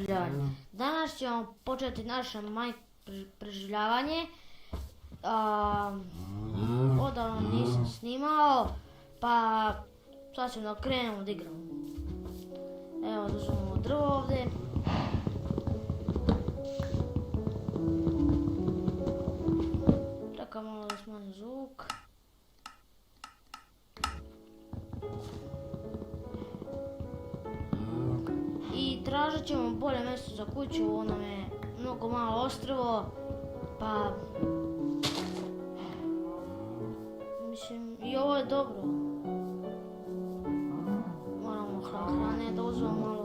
preživljavanje. Danas ćemo početi naše preživljavanje. Odavno nisam snimao, pa sad ćemo da krenemo da igramo. Evo, uzmemo drvo ovdje. Čekam malo da smanjim zvuk. I tražit ćemo bolje mjesto za kuću, ono je mnogo malo ostrvo, pa mislim i ovo je dobro. Moramo hrane da uzmemo malo.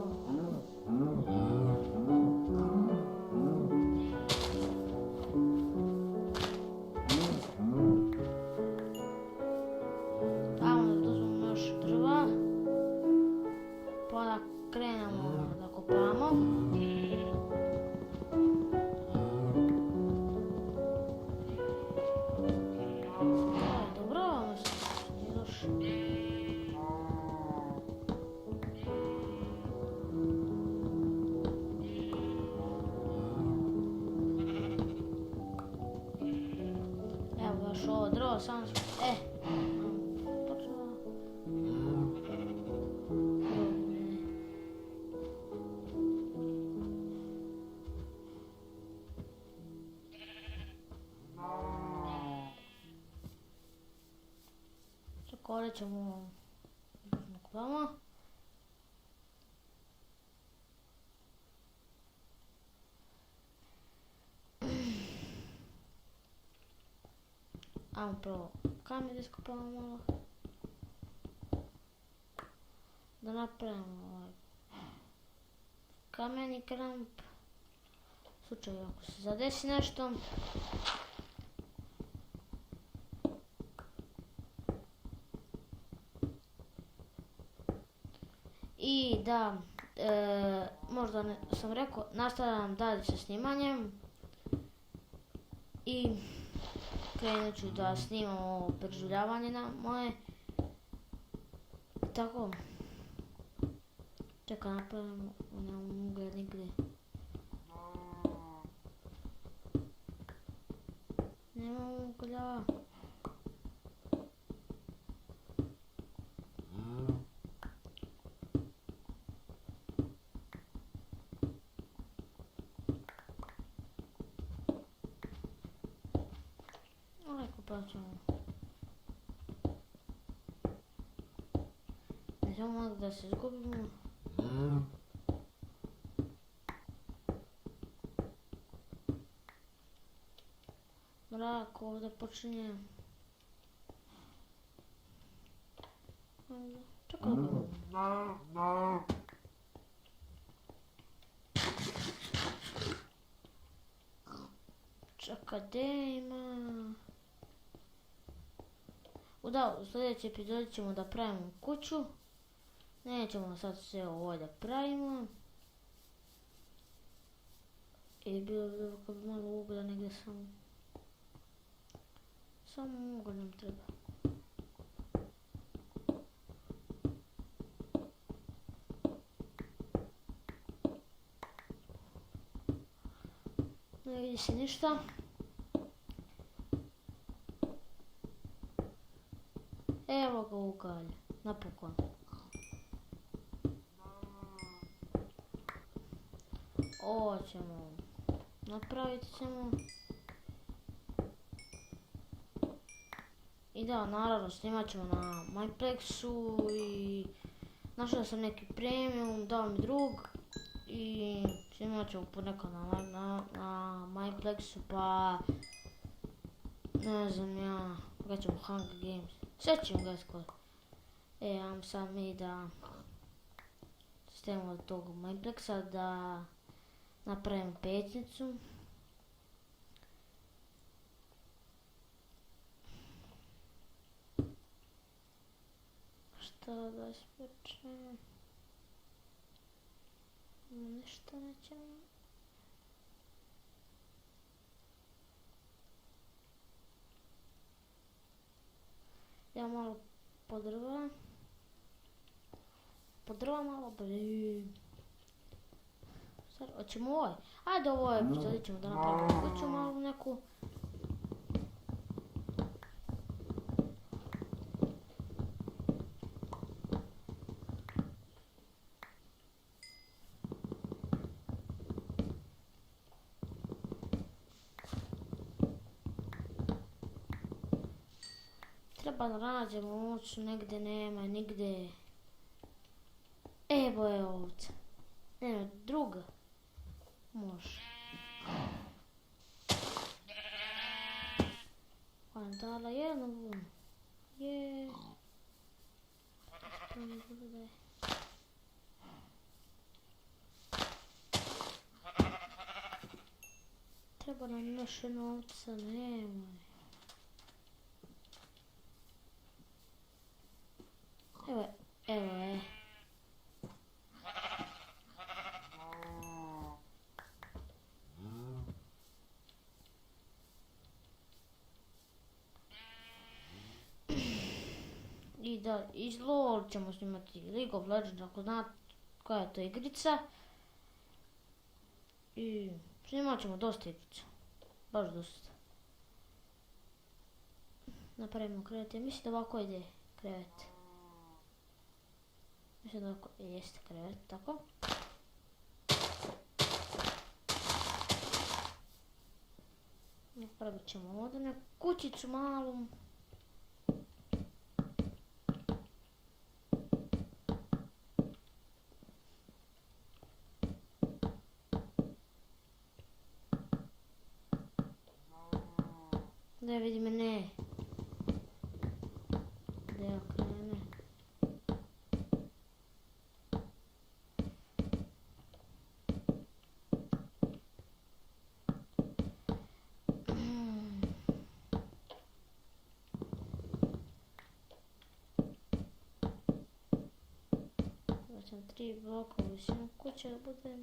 Tamo da uzmemo još drva, pa da krenemo da kopamo. Dobro, mislim, još. Evo još ovo drvo, samo počeo. Čekole ćemo kupamo. Ajmo prvo kamen da iskopamo malo. Da napravimo ovaj kameni kramp. U slučaju ako se zadesi nešto. I da, možda sam rekao, nastavljam dalje sa snimanjem. I krenut ću da snimam ovo preživljavanje na moje. Tako. Čekaj, napravimo, nemam ugled nigdje. Nemam uglja. Kupat ćemo. Ne znamo da se izgubimo. Mrak ovdje počinje. Čekaj. Čekaj, gdje ima? U sljedeći epizodi ćemo da pravimo kuću. Nećemo sad sve ovo da pravimo. I bilo bi dobro kad bi malo uglja negdje samo. Samo uglja nam treba. Ne vidi se ništa. Evo ga ugalj, napokon. Ovo ćemo napraviti ćemo. I da, naravno snimat ćemo na Mineplexu i našao sam neki premium, dao mi drug i snimat ćemo ponekad na Mineplexu, pa ne znam ja, gdje ćemo Hunger Games. Sve ćemo ga skoro. Ajmo sad mi da stavimo od tog Mineplexa da napravimo pećnicu. Šta da ispečem? Ništa nećemo. Ja malo podrva. Podrva malo, Hoćemo ovaj. Ajde ovo epizodi ćemo da napravimo kuću malu neku. Treba da nađemo ovcu, negdje nema, nigdje. Evo je ovca. Nema druga. Može. Ona je dala jednu vunu. Je. To mi bude da je. Treba nam još jedna ovca, nema. Evo je. I da, iz LOL ćemo snimati League of Legends, ako znate koja je to igrica. I snimat ćemo dosta igrica. Baš dosta. Napravimo krevet, ja mislim da ovako ide krevet. Mislim da ovako jeste krevet, tako. Napravit ćemo ovdje neku kućicu malu. Ne vidi me, ne. Gdje okrene. Znači 3 bloka u visinu kuće da bude.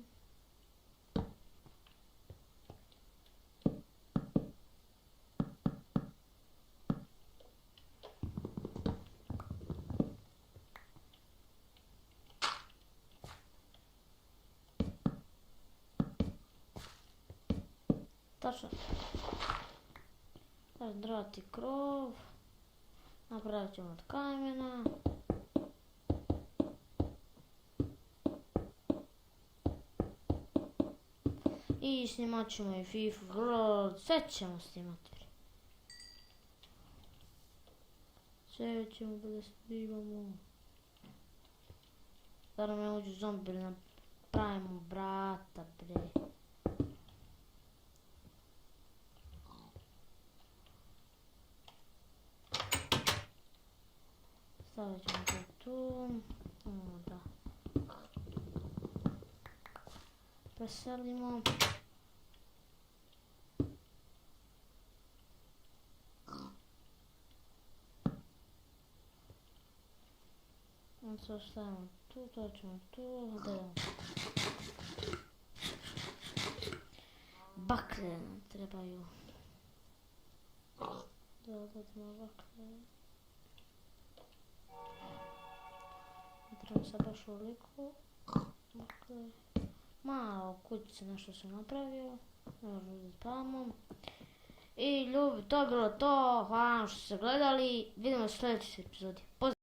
Tačno. Razdrati krov. Napravit ćemo od kamena. I snimat ćemo i FIFA World. Sve ćemo snimati. Sve ćemo da snimamo. Da nam ne uđu zombi ili napravimo brata, bre. Stavit ćemo to tu. Da. Preselimo. To stavimo tu, to ćemo tu. Bakle nam trebaju. Da odadimo bakle. Trebam sad baš ovoliko. Dakle, malo kućice nešto sam napravio. Možemo uzeti palmom. I ljubi, to je bilo to. Hvala vam što ste gledali. Vidimo se u sljedećoj epizodi. Pozdrav!